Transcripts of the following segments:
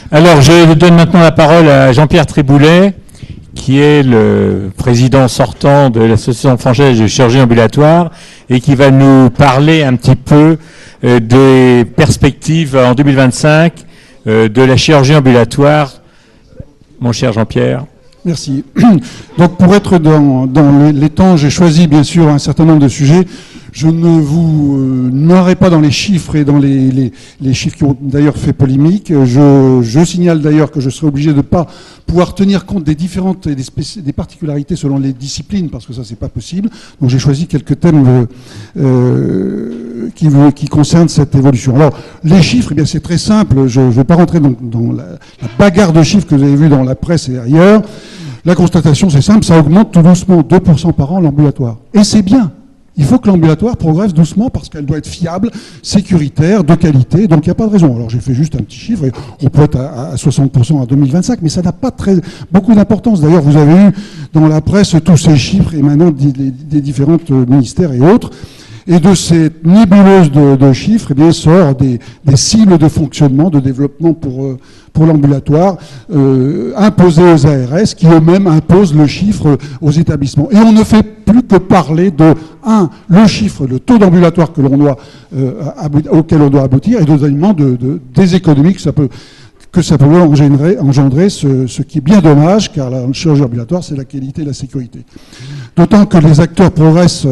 Alors, je donne maintenant la parole à Jean-Pierre Triboulet, qui est le président sortant de l'Association française de chirurgie ambulatoire et qui va nous parler un petit peu des perspectives en 2025 de la chirurgie ambulatoire. Mon cher Jean-Pierre. Merci. Donc pour être dans les temps, j'ai choisi bien sûr un certain nombre de sujets. Je ne vous n'aurai pas dans les chiffres et dans les chiffres qui ont d'ailleurs fait polémique. Je signale d'ailleurs que je serai obligé de ne pas pouvoir tenir compte des différentes et des particularités selon les parce que ça c'est pas possible. Donc j'ai choisi quelques thèmes qui concernent cette évolution. Alors les chiffres, eh bien c'est très simple. Je ne vais pas rentrer dans la bagarre de chiffres que vous avez vu dans la presse et ailleurs. La constatation c'est simple, ça augmente tout doucement, 2% par an l'ambulatoire. Et c'est bien. Il faut que l'ambulatoire progresse doucement parce qu'elle doit être fiable, sécuritaire, de qualité, donc il n'y a pas de raison. Alors j'ai fait juste un petit chiffre, et on peut être à 60% en 2025, mais ça n'a pas beaucoup d'importance. D'ailleurs, vous avez eu dans la presse tous ces chiffres émanant des différents ministères et autres. Et de cette nébuleuse de chiffres, eh bien, sort des cibles de fonctionnement, de développement pour l'ambulatoire, imposées aux ARS, qui eux-mêmes imposent le chiffre aux établissements. Et on ne fait plus que parler de, le chiffre, le taux d'ambulatoire auquel on doit aboutir, et deuxièmement, des économies que ça peut engendrer, ce qui est bien dommage, car la chirurgie ambulatoire, c'est la qualité et la sécurité. D'autant que les acteurs progressent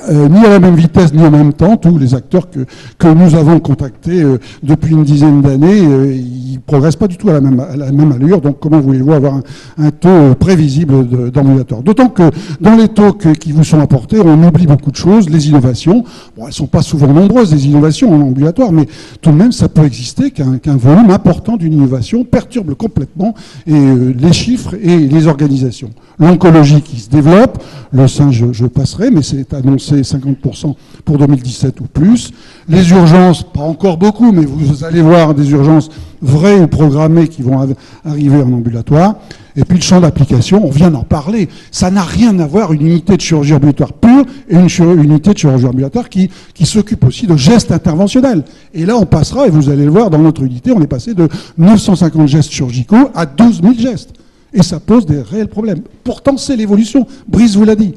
ni à la même vitesse, ni en même temps. Tous les acteurs que nous avons contactés depuis une dizaine d'années, ils progressent pas du tout à la même allure. Donc comment voulez-vous avoir un taux prévisible d'ambulatoire? D'autant que dans les taux qui vous sont apportés, on oublie beaucoup de choses. Les innovations, bon, elles sont pas souvent nombreuses, les innovations en ambulatoire, mais tout de même, ça peut exister qu'un volume important d'une innovation perturbe complètement les chiffres et les organisations. L'oncologie qui se développe, le sein je passerai, mais c'est annoncé 50% pour 2017 ou plus. Les urgences, pas encore beaucoup, mais vous allez voir des urgences vraies ou programmées qui vont arriver en ambulatoire. Et puis le champ d'application, on vient d'en parler, ça n'a rien à voir, une unité de chirurgie ambulatoire pure et une unité de chirurgie ambulatoire qui s'occupe aussi de gestes interventionnels. Et là, on passera, et vous allez le voir, dans notre unité, on est passé de 950 gestes chirurgicaux à 12 000 gestes. Et ça pose des réels problèmes. Pourtant, c'est l'évolution. Brice vous l'a dit.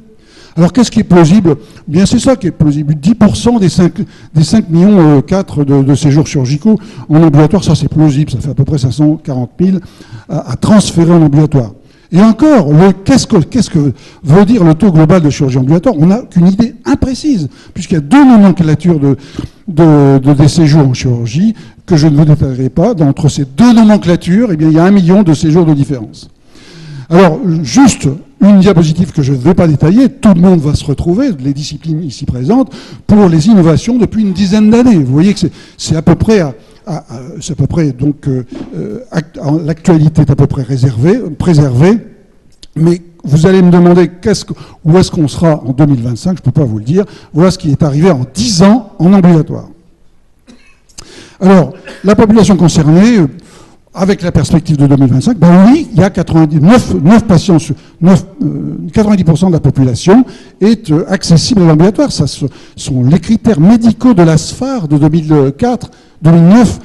Alors, qu'est-ce qui est plausible? Bien, c'est ça qui est plausible. 10% des 5 millions 4 de séjours chirurgicaux en ambulatoire, ça c'est plausible. Ça fait à peu près 540 000 à transférer en ambulatoire. Et encore, qu'est-ce que veut dire le taux global de chirurgie ambulatoire? On n'a qu'une idée imprécise, puisqu'il y a deux nomenclatures des séjours en chirurgie que je ne vous détaillerai pas. Entre ces deux nomenclatures, eh bien, il y a 1 million de séjours de différence. Alors, juste une diapositive que je ne vais pas détailler, tout le monde va se retrouver, les disciplines ici présentes, pour les innovations depuis une dizaine d'années. Vous voyez que c'est à peu près donc l'actualité est à peu près préservée, mais vous allez me demander où est-ce qu'on sera en 2025, je ne peux pas vous le dire. Voilà ce qui est arrivé en 10 ans en ambulatoire. Alors, la population concernée, avec la perspective de 2025, ben oui, il y a 90% de la population est accessible à l'ambulatoire. Ça sont les critères médicaux de la SFAR de 2009,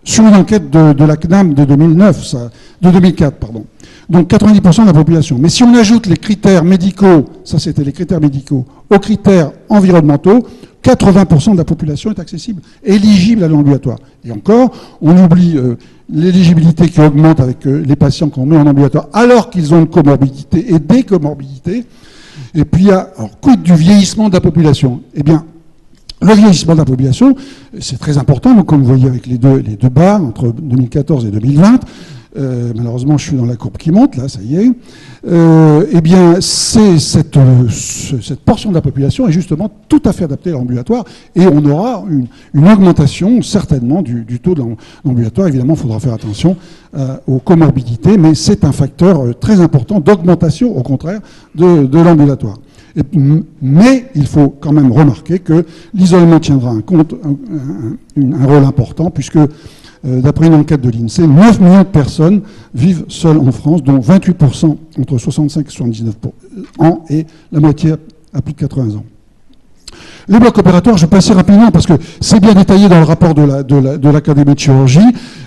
sur une enquête de la CNAM de 2004, pardon. Donc 90% de la population. Mais si on ajoute les critères médicaux, ça c'était les critères médicaux, aux critères environnementaux, 80% de la population est accessible, éligible à l'ambulatoire. Et encore, on oublie l'éligibilité qui augmente avec les patients qu'on met en ambulatoire alors qu'ils ont une comorbidité et des comorbidités. Et puis il y a, alors, quid du vieillissement de la population? Eh bien, le vieillissement de la population, c'est très important, donc comme vous voyez avec les deux barres, entre 2014 et 2020, malheureusement, je suis dans la courbe qui monte, là, ça y est. Eh bien, cette portion de la population est justement tout à fait adaptée à l'ambulatoire et on aura une augmentation, certainement, du taux de l'ambulatoire. Évidemment, il faudra faire attention aux comorbidités, mais c'est un facteur très important d'augmentation, au contraire, de l'ambulatoire. Mais il faut quand même remarquer que l'isolement tiendra un rôle important, puisque d'après une enquête de l'INSEE, 9 millions de personnes vivent seules en France, dont 28% entre 65 et 79 ans et la moitié à plus de 80 ans. Les blocs opératoires, je vais passer rapidement parce que c'est bien détaillé dans le rapport de l'Académie de chirurgie.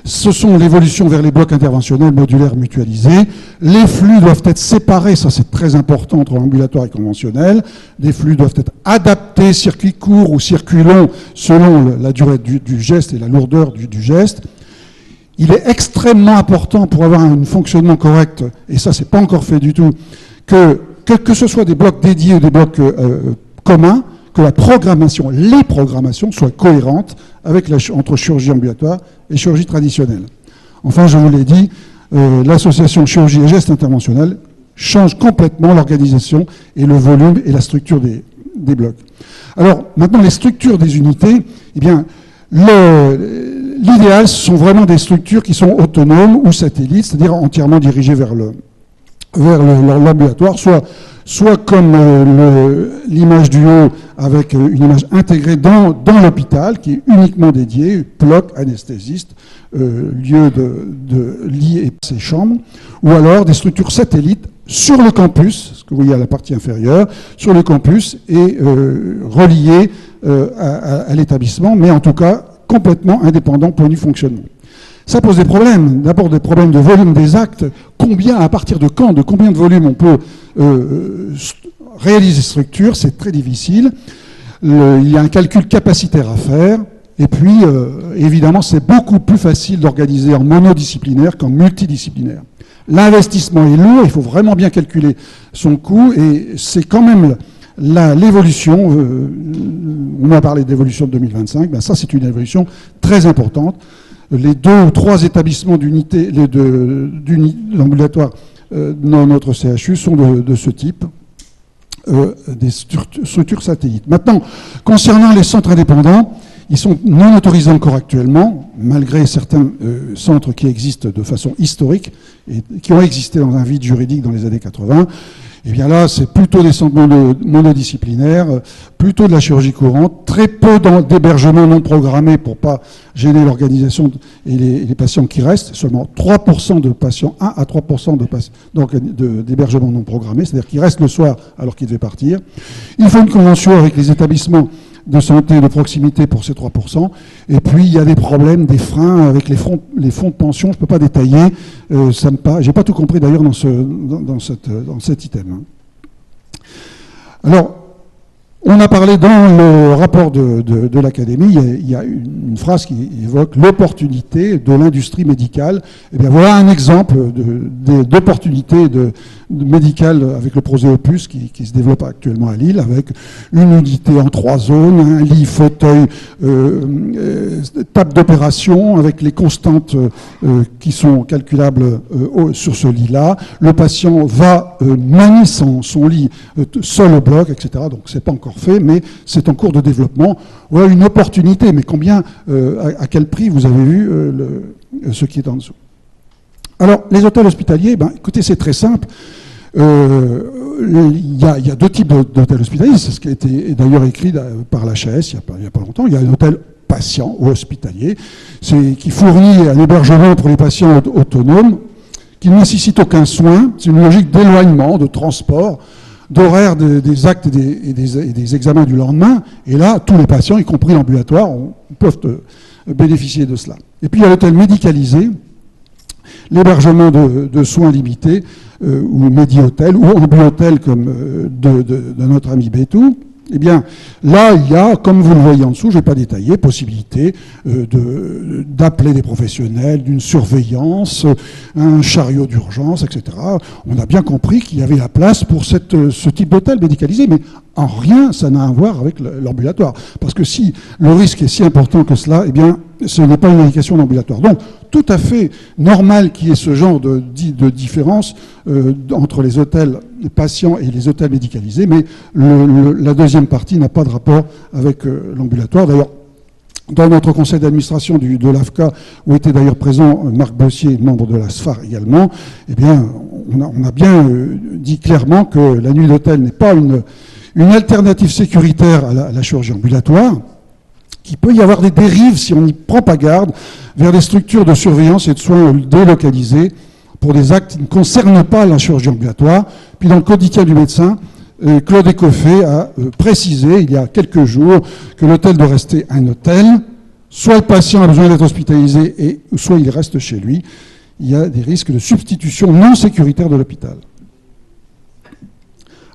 Ce sont l'évolution vers les blocs interventionnels modulaires mutualisés. Les flux doivent être séparés, ça c'est très important entre ambulatoire et conventionnel. Les flux doivent être adaptés, circuit court ou circuit long, selon la durée du geste et la lourdeur du geste. Il est extrêmement important pour avoir un fonctionnement correct, et ça c'est pas encore fait du tout, que ce soit des blocs dédiés ou des blocs communs, que la programmation, les programmations soient cohérentes entre chirurgie ambulatoire et chirurgie traditionnelle. Enfin, je vous l'ai dit, l'association chirurgie et gestes interventionnels change complètement l'organisation et le volume et la structure des blocs. Alors, maintenant, les structures des unités, eh bien, l'idéal, ce sont vraiment des structures qui sont autonomes ou satellites, c'est-à-dire entièrement dirigées vers l'ambulatoire, soit comme l'image du haut avec une image intégrée dans l'hôpital qui est uniquement dédiée, bloc, anesthésiste, lieu de lit et ses chambres, ou alors des structures satellites sur le campus, ce que vous voyez à la partie inférieure, sur le campus et reliées à l'établissement, mais en tout cas complètement indépendants point de vue fonctionnement. Ça pose des problèmes. D'abord des problèmes de volume des actes. À partir de quand, de combien de volume on peut réaliser ces structures, c'est très difficile. Il y a un calcul capacitaire à faire. Et puis, évidemment, c'est beaucoup plus facile d'organiser en monodisciplinaire qu'en multidisciplinaire. L'investissement est lourd, il faut vraiment bien calculer son coût, et c'est quand même l'évolution. On a parlé d'évolution de 2025, ben ça c'est une évolution très importante. Les 2 ou 3 établissements d'ambulatoire dans notre CHU sont de ce type, des structures satellites. Maintenant, concernant les centres indépendants, ils sont non autorisés encore actuellement, malgré certains centres qui existent de façon historique et qui ont existé dans un vide juridique dans les années 80. Eh bien là, c'est plutôt des centres monodisciplinaires, plutôt de la chirurgie courante, très peu d'hébergements non programmés pour pas gêner l'organisation et les patients qui restent, seulement 3% de patients, 1 à 3% d'hébergements non programmés, c'est-à-dire qu'ils restent le soir alors qu'ils devaient partir. Il faut une convention avec les établissements de santé de proximité pour ces 3%. Et puis, il y a des problèmes, des freins avec les fonds de pension. Je ne peux pas détailler. Je n'ai pas tout compris d'ailleurs dans cet item. Alors, on a parlé dans le rapport de l'Académie, il y a une phrase qui évoque l'opportunité de l'industrie médicale. Eh bien, voilà un exemple d'opportunité médicale avec le projet Opus qui se développe actuellement à Lille, avec une unité en 3 zones, un lit, fauteuil, table d'opération, avec les constantes qui sont calculables sur ce lit-là. Le patient va manier son lit seul au bloc, etc. Donc, c'est pas encore fait, mais c'est en cours de développement. Voilà une opportunité, mais combien, à quel prix vous avez vu ce qui est en dessous. Alors, les hôtels hospitaliers, ben, écoutez, c'est très simple. Il y a 2 types d'hôtels hospitaliers, c'est ce qui a été d'ailleurs écrit par l'HAS il n'y a pas longtemps. Il y a un hôtel patient ou hospitalier, qui fournit un hébergement pour les patients autonomes, qui ne nécessite aucun soin. C'est une logique d'éloignement, de transport, d'horaire des actes et des examens du lendemain. Et là, tous les patients, y compris l'ambulatoire, peuvent bénéficier de cela. Et puis il y a l'hôtel médicalisé, l'hébergement de soins limités, ou médi-hôtel, ou ambu-hôtel comme de notre ami Bétou. Eh bien, là, il y a, comme vous le voyez en dessous, je ne vais pas détailler, possibilité d'appeler des professionnels, d'une surveillance, un chariot d'urgence, etc. On a bien compris qu'il y avait la place pour ce type d'hôtel médicalisé, mais en rien, ça n'a à voir avec l'ambulatoire. Parce que si le risque est si important que cela, eh bien, ce n'est pas une indication d'ambulatoire. Donc, tout à fait normal qu'il y ait ce genre de différence entre les hôtels patients et les hôtels médicalisés, mais la deuxième partie n'a pas de rapport avec l'ambulatoire. D'ailleurs, dans notre conseil d'administration de l'AFCA, où était d'ailleurs présent Marc Bossier, membre de la SFAR également, eh bien, on a bien dit clairement que la nuit d'hôtel n'est pas une alternative sécuritaire à la chirurgie ambulatoire, qu'il peut y avoir des dérives, si on n'y prend pas garde, vers des structures de surveillance et de soins délocalisés pour des actes qui ne concernent pas la chirurgie ambulatoire. Puis dans le quotidien du médecin, Claude Écoffé a précisé il y a quelques jours que l'hôtel doit rester un hôtel. Soit le patient a besoin d'être hospitalisé, et soit il reste chez lui. Il y a des risques de substitution non sécuritaire de l'hôpital.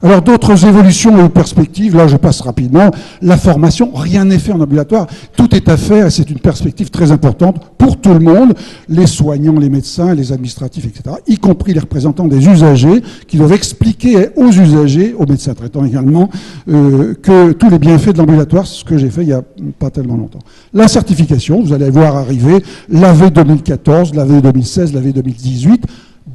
Alors d'autres évolutions ou perspectives, là je passe rapidement. La formation, rien n'est fait en ambulatoire, tout est à faire et c'est une perspective très importante pour tout le monde, les soignants, les médecins, les administratifs, etc., y compris les représentants des usagers qui doivent expliquer aux usagers, aux médecins traitants également, que tous les bienfaits de l'ambulatoire, c'est ce que j'ai fait il n'y a pas tellement longtemps. La certification, vous allez voir arriver l'AV 2014, l'AV 2016, l'AV 2018.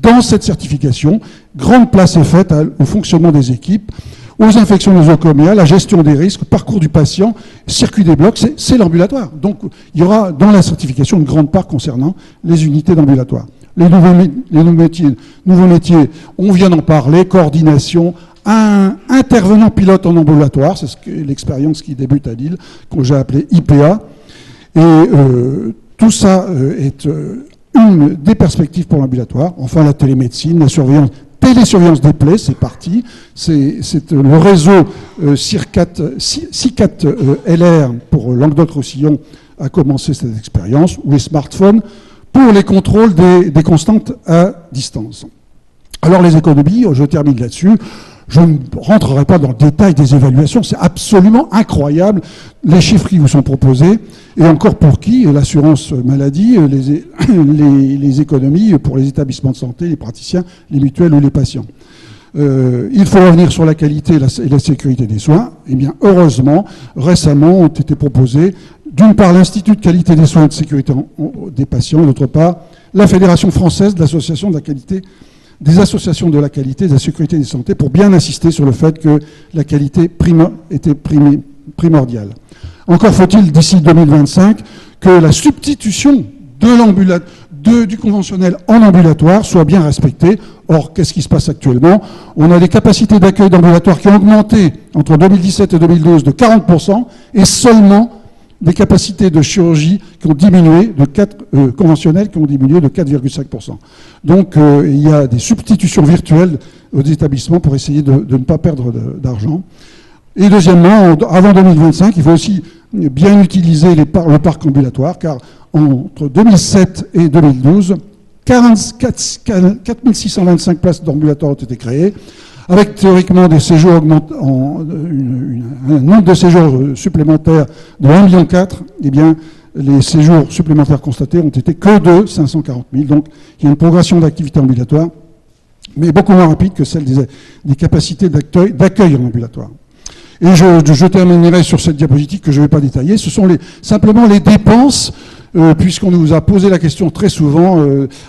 Dans cette certification, grande place est faite au fonctionnement des équipes, aux infections nosocomiales, à la gestion des risques, parcours du patient, circuit des blocs, c'est l'ambulatoire. Donc il y aura dans la certification une grande part concernant les unités d'ambulatoire. Les nouveaux métiers, on vient d'en parler, coordination, un intervenant pilote en ambulatoire, c'est l'expérience qui débute à Lille, que j'ai appelée IPA, et tout ça est une des perspectives pour l'ambulatoire. Enfin, la télémédecine, la surveillance, télésurveillance des plaies, c'est parti. C'est le réseau CICAT LR pour Languedoc-Roussillon a commencé cette expérience, ou les smartphones pour les contrôles des constantes à distance. Alors les économies, je termine là-dessus. Je ne rentrerai pas dans le détail des évaluations, c'est absolument incroyable les chiffres qui vous sont proposés, et encore pour qui, l'assurance maladie, les économies pour les établissements de santé, les praticiens, les mutuelles ou les patients. Il faut revenir sur la qualité et la sécurité des soins. Eh bien, heureusement, récemment ont été proposés, d'une part, l'Institut de qualité des soins et de sécurité des patients, et d'autre part, la Fédération française de l'association de la qualité des associations de la qualité et de la sécurité des santé pour bien insister sur le fait que la qualité était primordiale. Encore faut-il, d'ici 2025, que la substitution du conventionnel en ambulatoire soit bien respectée. Or, qu'est-ce qui se passe actuellement? On a des capacités d'accueil d'ambulatoire qui ont augmenté entre 2017 et 2012 de 40%, et seulement des capacités de chirurgie qui ont diminué conventionnelles qui ont diminué de 4,5%. Donc il y a des substitutions virtuelles aux établissements pour essayer de ne pas perdre d'argent. Et deuxièmement, avant 2025, il faut aussi bien utiliser le parc ambulatoire, car entre 2007 et 2012, 4625 places d'ambulatoire ont été créées, avec théoriquement des séjours un nombre de séjours supplémentaires de 1,4 million, eh bien, les séjours supplémentaires constatés ont été que de 540 000. Donc, il y a une progression d'activité ambulatoire, mais beaucoup moins rapide que celle des capacités d'accueil en ambulatoire. Et je terminerai sur cette diapositive que je ne vais pas détailler. Ce sont simplement les dépenses, puisqu'on nous a posé la question très souvent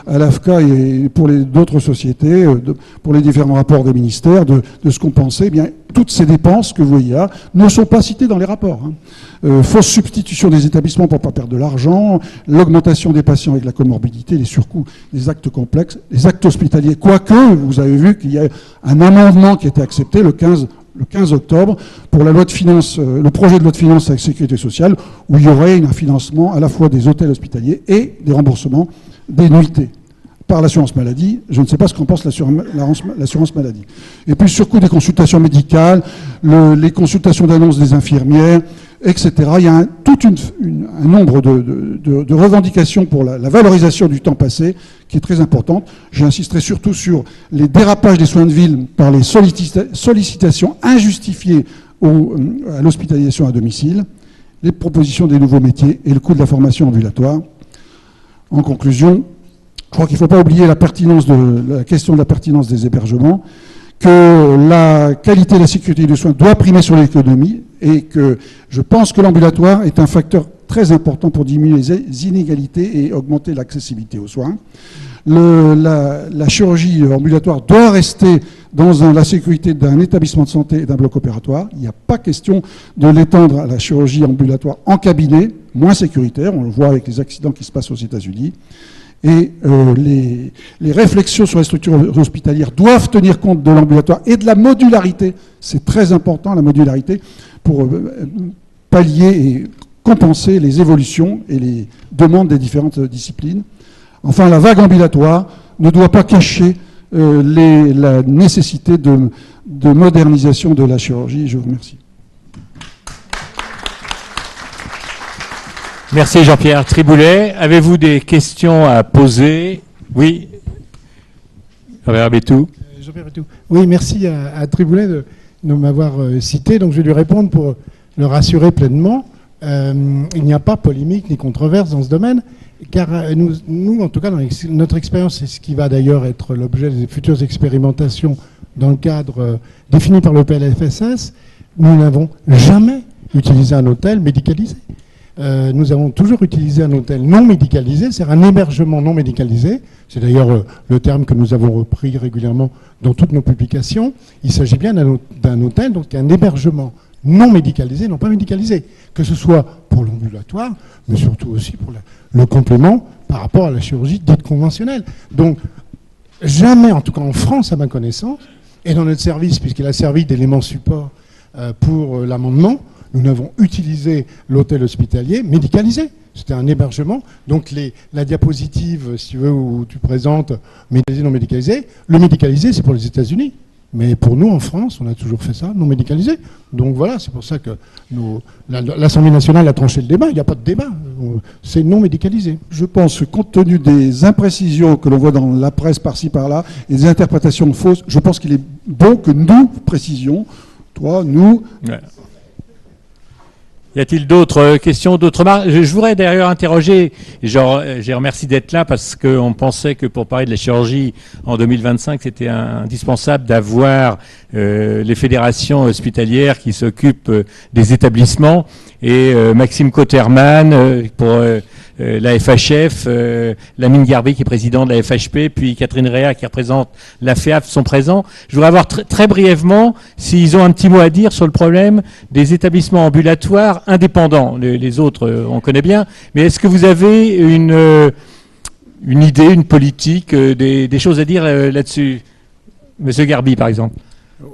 à l'AFCA et pour d'autres sociétés, pour les différents rapports des ministères, de ce qu'on pensait. Eh bien, toutes ces dépenses que vous voyez là ne sont pas citées dans les rapports. Fausse substitution des établissements pour ne pas perdre de l'argent, l'augmentation des patients avec la comorbidité, les surcoûts des actes complexes, les actes hospitaliers. Quoique, vous avez vu qu'il y a un amendement qui a été accepté le 15 octobre pour la loi de finances, le projet de loi de finances avec Sécurité sociale, où il y aurait un financement à la fois des hôtels hospitaliers et des remboursements des nuitées par l'assurance maladie. Je ne sais pas ce qu'en pense l'assurance maladie. Et puis surcoût des consultations médicales, les consultations d'annonce des infirmières, etc. Il y a tout un nombre de revendications pour la valorisation du temps passé qui est très importante. J'insisterai surtout sur les dérapages des soins de ville par les sollicitations injustifiées à l'hospitalisation à domicile, les propositions des nouveaux métiers et le coût de la formation ambulatoire. En conclusion, je crois qu'il ne faut pas oublier la question de la pertinence des hébergements, que la qualité et la sécurité des soins doit primer sur l'économie, et que je pense que l'ambulatoire est un facteur très important pour diminuer les inégalités et augmenter l'accessibilité aux soins. La chirurgie ambulatoire doit rester dans la sécurité d'un établissement de santé et d'un bloc opératoire. Il n'y a pas question de l'étendre à la chirurgie ambulatoire en cabinet, moins sécuritaire. On le voit avec les accidents qui se passent aux États-Unis. Et les réflexions sur les structures hospitalières doivent tenir compte de l'ambulatoire et de la modularité. C'est très important, la modularité, pour pallier et compenser les évolutions et les demandes des différentes disciplines. Enfin, la vague ambulatoire ne doit pas cacher la nécessité de modernisation de la chirurgie. Je vous remercie. Merci Jean-Pierre Triboulet. Avez-vous des questions à poser? Oui. Jean-Pierre Bétou. Oui, merci à Triboulet de m'avoir cité. Donc je vais lui répondre pour le rassurer pleinement. Il n'y a pas polémique ni controverse dans ce domaine, car nous en tout cas, dans notre expérience, c'est ce qui va d'ailleurs être l'objet des futures expérimentations dans le cadre défini par le PLFSS, nous n'avons jamais utilisé un hôtel médicalisé. Nous avons toujours utilisé un hôtel non médicalisé, c'est un hébergement non médicalisé. C'est d'ailleurs le terme que nous avons repris régulièrement dans toutes nos publications. Il s'agit bien d'un hôtel, donc un hébergement non médicalisé, non pas médicalisé, que ce soit pour l'ambulatoire, mais surtout aussi pour le complément par rapport à la chirurgie dite conventionnelle. Donc, jamais, en tout cas en France à ma connaissance, et dans notre service, puisqu'il a servi d'élément support pour l'amendement, nous n'avons utilisé l'hôtel hospitalier médicalisé. C'était un hébergement. Donc la diapositive, si tu veux, où tu présentes médicalisé, non médicalisé, le médicalisé, c'est pour les États-Unis. Mais pour nous, en France, on a toujours fait ça, non médicalisé. Donc voilà, c'est pour ça que l'Assemblée nationale a tranché le débat. Il n'y a pas de débat. C'est non médicalisé. Je pense que compte tenu des imprécisions que l'on voit dans la presse par-ci par-là et des interprétations fausses, je pense qu'il est bon que nous précisions, toi, nous... Ouais. Y a-t-il d'autres questions, d'autres remarques? Je voudrais d'ailleurs interroger, j'ai remercié d'être là parce qu'on pensait que pour parler de la chirurgie en 2025, c'était indispensable d'avoir les fédérations hospitalières qui s'occupent des établissements. Et Maxime Cotterman pour la FHF, Lamine Garbi qui est président de la FHP, puis Catherine Réa qui représente la FEAF sont présents. Je voudrais avoir très brièvement s'ils ont un petit mot à dire sur le problème des établissements ambulatoires indépendants. Les autres, on connaît bien. Mais est-ce que vous avez une idée, une politique, des choses à dire là-dessus? Monsieur Garbi, par exemple.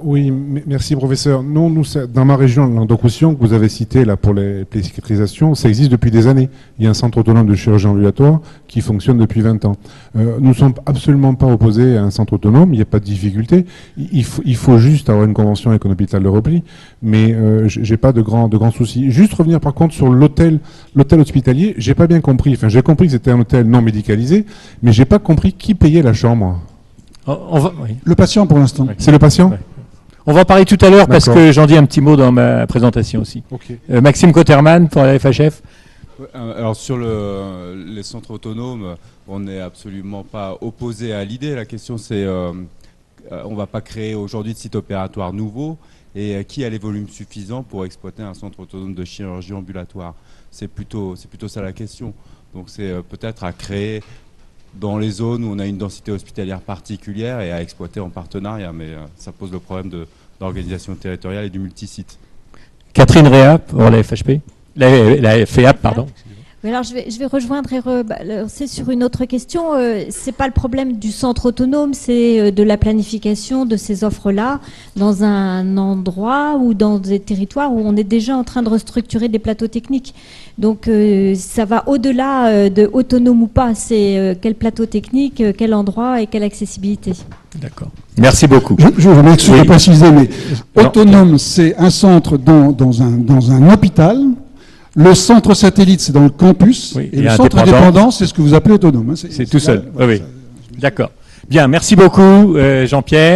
Oui, merci professeur. Nous, dans ma région, Languedoc-Roussillon, que vous avez cité là pour les cicatrisations, ça existe depuis des années. Il y a un centre autonome de chirurgie ambulatoire qui fonctionne depuis 20 ans. Nous ne sommes absolument pas opposés à un centre autonome, il n'y a pas de difficulté. Il faut juste avoir une convention avec un hôpital de repli, mais j'ai pas de grands soucis. Juste revenir par contre sur l'hôtel hospitalier, j'ai pas bien compris. Enfin, j'ai compris que c'était un hôtel non médicalisé, mais j'ai pas compris qui payait la chambre. Oui. Le patient pour l'instant. Ouais. C'est le patient? Ouais. On va en parler tout à l'heure parce que j'en dis un petit mot dans ma présentation aussi. Okay. Maxime Cotterman pour la FHF. Alors sur les centres autonomes, on n'est absolument pas opposé à l'idée. La question c'est, on ne va pas créer aujourd'hui de site opératoire nouveau et qui a les volumes suffisants pour exploiter un centre autonome de chirurgie ambulatoire. C'est plutôt ça la question. Donc c'est peut-être à créer dans les zones où on a une densité hospitalière particulière et à exploiter en partenariat, mais ça pose le problème d'organisation territoriale et du multisite. Catherine Réa pour la FHP, la FEAP, pardon. Oui, alors je vais rejoindre c'est sur une autre question. C'est pas le problème du centre autonome, c'est de la planification de ces offres-là dans un endroit ou dans des territoires où on est déjà en train de restructurer des plateaux techniques. Donc ça va au-delà de autonome ou pas. C'est quel plateau technique, quel endroit et quelle accessibilité. D'accord. Merci beaucoup. Je vous remercie de préciser, mais Non. autonome, c'est un centre dans un hôpital. Le centre satellite, c'est dans le campus. Oui, et le centre indépendant, c'est ce que vous appelez autonome. C'est tout seul. Oui. D'accord. Bien, merci beaucoup Jean-Pierre.